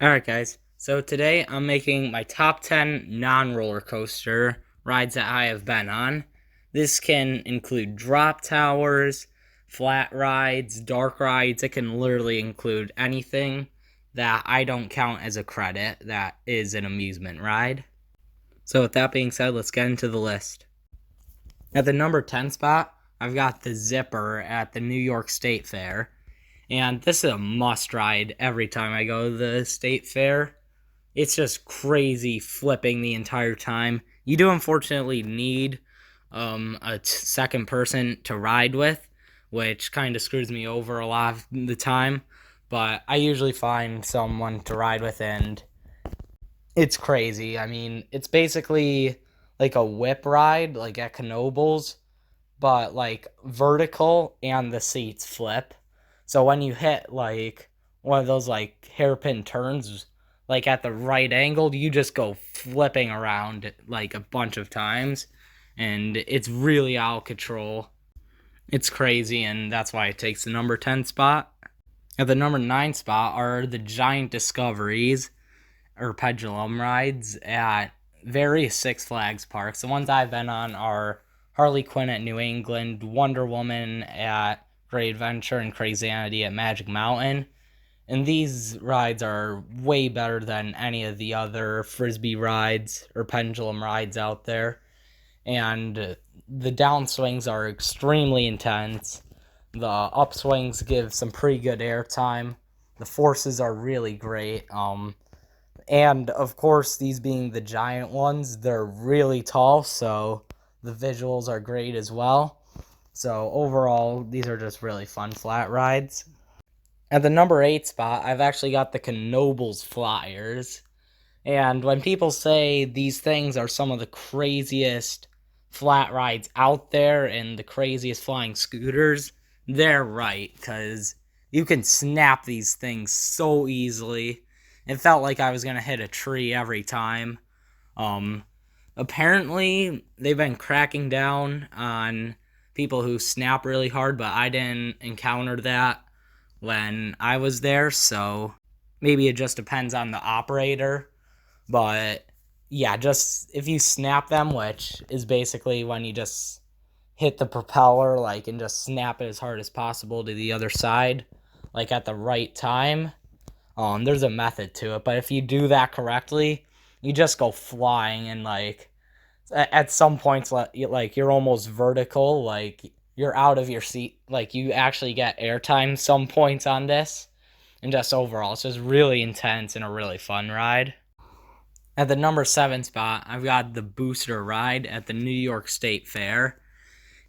Alright, guys. So today I'm making my top 10 non roller coaster rides that I have been on. This can include drop towers, flat rides, dark rides. It can literally include anything that I don't count as a credit that is an amusement ride. So, with that being said, let's get into the list. At the number 10 spot, I've got the Zipper at the New York State Fair. And this is a must ride every time I go to the state fair. It's just crazy flipping the entire time. You do unfortunately need a second person to ride with, which kind of screws me over a lot of the time. But I usually find someone to ride with, and it's crazy. I mean, it's basically like a whip ride, like at Knoebels, but like vertical and the seats flip. So when you hit like one of those like hairpin turns, like at the right angle, you just go flipping around like a bunch of times, and it's really out of control. It's crazy, and that's why it takes the number 10 spot. At the number 9 spot are the giant discoveries or pendulum rides at various Six Flags parks. The ones I've been on are Harley Quinn at New England, Wonder Woman at Great Adventure, and Crazy at Magic Mountain. And these rides are way better than any of the other frisbee rides or pendulum rides out there. And the downswings are extremely intense. The upswings give some pretty good airtime. The forces are really great. And of course, these being the giant ones, they're really tall, so the visuals are great as well. So overall, these are just really fun flat rides. At the number 8 spot, I've actually got the Knoebels Flyers. And when people say these things are some of the craziest flat rides out there and the craziest flying scooters, they're right, because you can snap these things so easily. It felt like I was going to hit a tree every time. Um, Apparently, they've been cracking down on people who snap really hard, but I didn't encounter that when I was there, so maybe it just depends on the operator. But yeah, just if you snap them, which is basically when you just hit the propeller like and just snap it as hard as possible to the other side, like at the right time. There's a method to it, but if you do that correctly, you just go flying, and like at some points, like you're almost vertical, like you're out of your seat, like you actually get airtime some points on this, and just overall, it's just really intense and a really fun ride. At the number 7 spot, I've got the Booster Ride at the New York State Fair.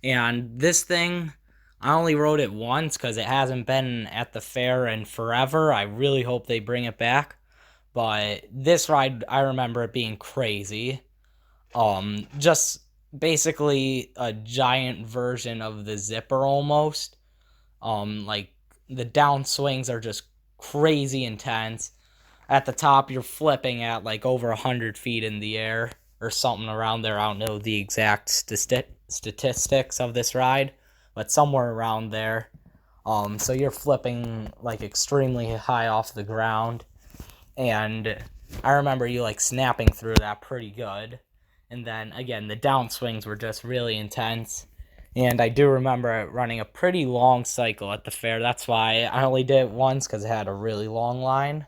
And this thing, I only rode it once because it hasn't been at the fair in forever. I really hope they bring it back. But this ride, I remember it being crazy. Just basically a giant version of the Zipper almost. Like the down swings are just crazy intense. At the top, you're flipping at like over 100 feet in the air or something around there. I don't know the exact statistics of this ride, but somewhere around there. So you're flipping like extremely high off the ground, and I remember you like snapping through that pretty good. And then again, the downswings were just really intense. And I do remember running a pretty long cycle at the fair. That's why I only did it once, because it had a really long line.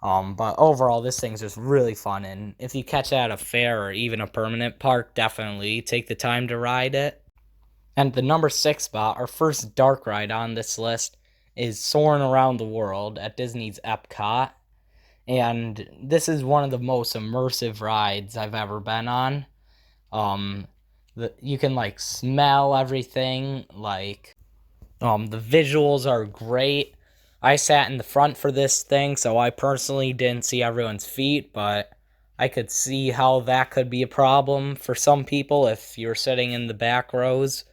But overall, this thing's just really fun, and if you catch it at a fair or even a permanent park, definitely take the time to ride it. And the number 6 spot, our first dark ride on this list, is Soarin' Around the World at Disney's Epcot. And this is one of the most immersive rides I've ever been on. Um, you can like smell everything, like the visuals are great. I sat in the front for this thing, so I personally didn't see everyone's feet, but I could see how that could be a problem for some people if you're sitting in the back rows.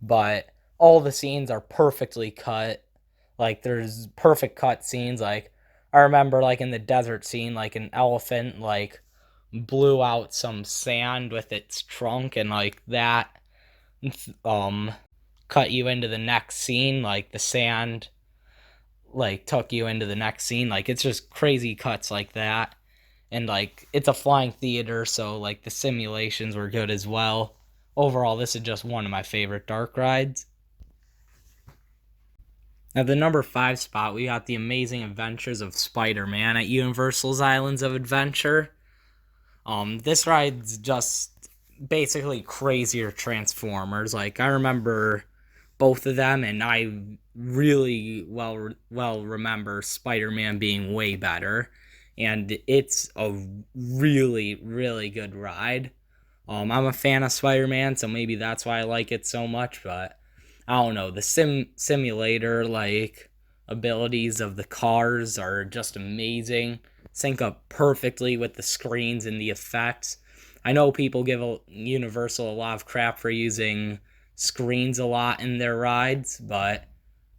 But all the scenes are perfectly cut. Like there's perfect cut scenes. Like I remember like in the desert scene, like an elephant like blew out some sand with its trunk, and like that um cut you into the next scene, like the sand like took you into the next scene. Like it's just crazy cuts like that. And like it's a flying theater, so like the simulations were good as well. Overall, this is just one of my favorite dark rides. At the number 5 spot, we got The Amazing Adventures of Spider-Man at Universal's Islands of Adventure. This ride's just basically crazier Transformers. Like I remember both of them, and I really well remember Spider-Man being way better, and it's a really good ride. I'm a fan of Spider-Man, so maybe that's why I like it so much. But I don't know, the simulator like abilities of the cars are just amazing. Sync up perfectly with the screens and the effects. I know people give Universal a lot of crap for using screens a lot in their rides, but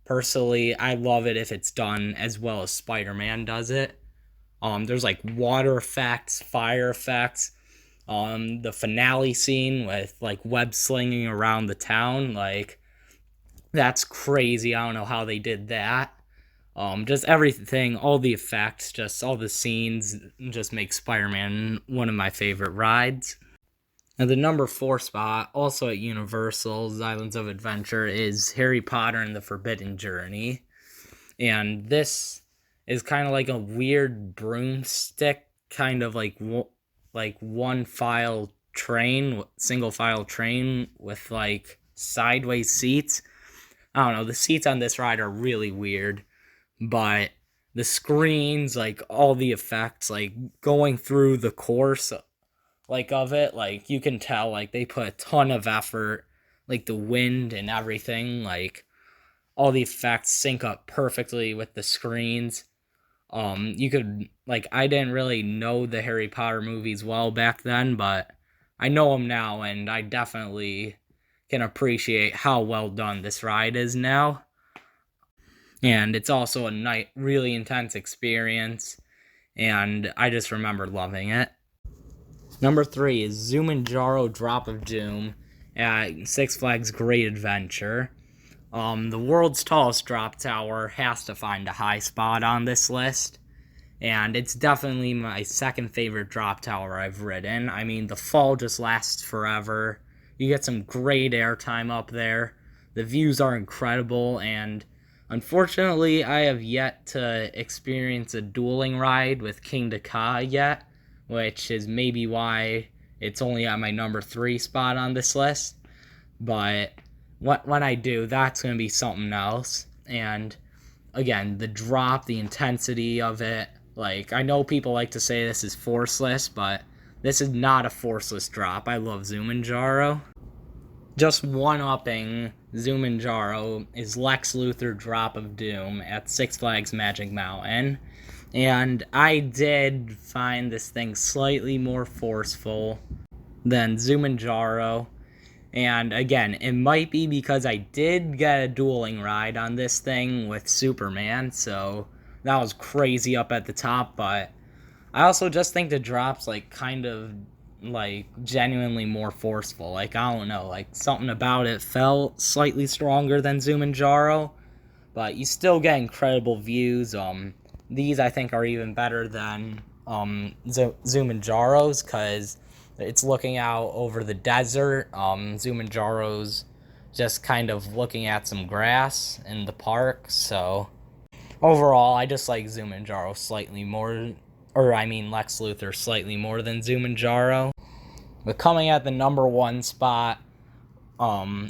personally, I love it if it's done as well as Spider-Man does it. There's like water effects, fire effects. The finale scene with like web slinging around the town, like that's crazy. I don't know how they did that. Just everything, all the effects, just all the scenes, just make Spider-Man one of my favorite rides. And the number 4 spot, also at Universal's Islands of Adventure, is Harry Potter and the Forbidden Journey. And this is kind of like a weird broomstick, kind of like one file train, single file train with like sideways seats. I don't know, the seats on this ride are really weird, but the screens, like all the effects, like going through the course like of it, like you can tell like they put a ton of effort, like the wind and everything, like all the effects sync up perfectly with the screens. You could like I didn't really know the Harry Potter movies well back then, but I know them now, and I definitely can appreciate how well done this ride is now. And it's also a really intense experience, and I just remember loving it. Number 3 is Zumanjaro Drop of Doom at Six Flags Great Adventure. The world's tallest drop tower has to find a high spot on this list, and it's definitely my second favorite drop tower I've ridden. I mean, the fall just lasts forever. You get some great airtime up there. The views are incredible, and unfortunately, I have yet to experience a dueling ride with King Dakar yet, which is maybe why it's only at my number 3 spot on this list. But when I do, that's going to be something else. And again, the drop, the intensity of it, like I know people like to say this is forceless, but this is not a forceless drop. I love Zumanjaro. Just one-upping Zumanjaro is Lex Luthor Drop of Doom at Six Flags Magic Mountain. And I did find this thing slightly more forceful than Zumanjaro. And again, it might be because I did get a dueling ride on this thing with Superman, so that was crazy up at the top, but I also just think the drop's like kind of like genuinely more forceful. Like I don't know, like something about it felt slightly stronger than Zumanjaro, but you still get incredible views. These I think are even better than Zumanjaro's because it's looking out over the desert. Zumanjaro's just kind of looking at some grass in the park. So overall, I just like Zumanjaro slightly more, or I mean Lex Luthor slightly more than Zumanjaro. But coming at the number 1 spot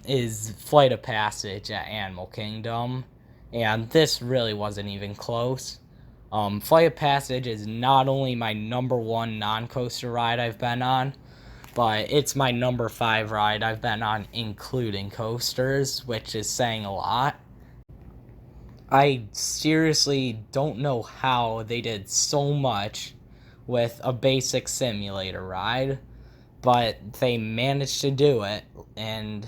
is Flight of Passage at Animal Kingdom, and this really wasn't even close. Flight of Passage is not only my number 1 non-coaster ride I've been on, but it's my number 5 ride I've been on including coasters, which is saying a lot. I seriously don't know how they did so much with a basic simulator ride, but they managed to do it, and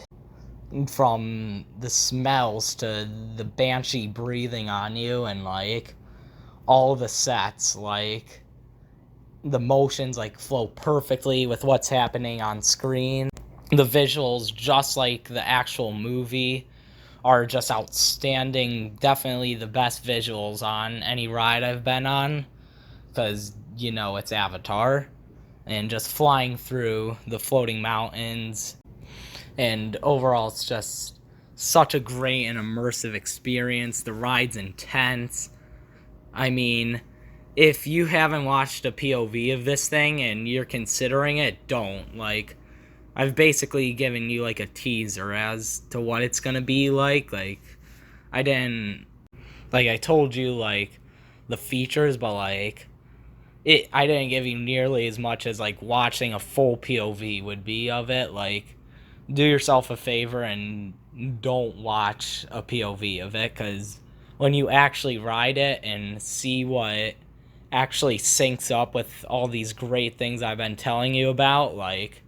from the smells to the banshee breathing on you and like all the sets, like the motions like flow perfectly with what's happening on screen. The visuals just like the actual movie are just outstanding. Definitely the best visuals on any ride I've been on, because, you know, it's Avatar. And just flying through the floating mountains. And overall, it's just such a great and immersive experience. The ride's intense. I mean, if you haven't watched a POV of this thing and you're considering it, don't. Like, I've basically given you like a teaser as to what it's gonna be like. Like, I didn't, like, I told you like the features, but like, I didn't give you nearly as much as like watching a full POV would be of it. Like, do yourself a favor and don't watch a POV of it, because when you actually ride it and see what actually syncs up with all these great things I've been telling you about, like,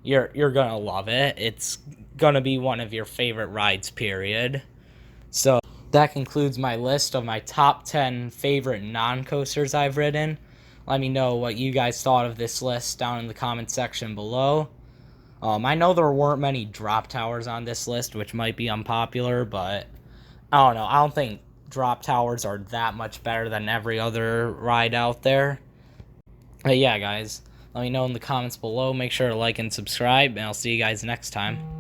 you're gonna love it. It's gonna be one of your favorite rides, period. So that concludes my list of my top 10 favorite non-coasters I've ridden. Let me know what you guys thought of this list down in the comment section below. I know there weren't many drop towers on this list, which might be unpopular, but I don't know. I don't think drop towers are that much better than every other ride out there. But yeah, guys, let me know in the comments below. Make sure to like and subscribe, and I'll see you guys next time.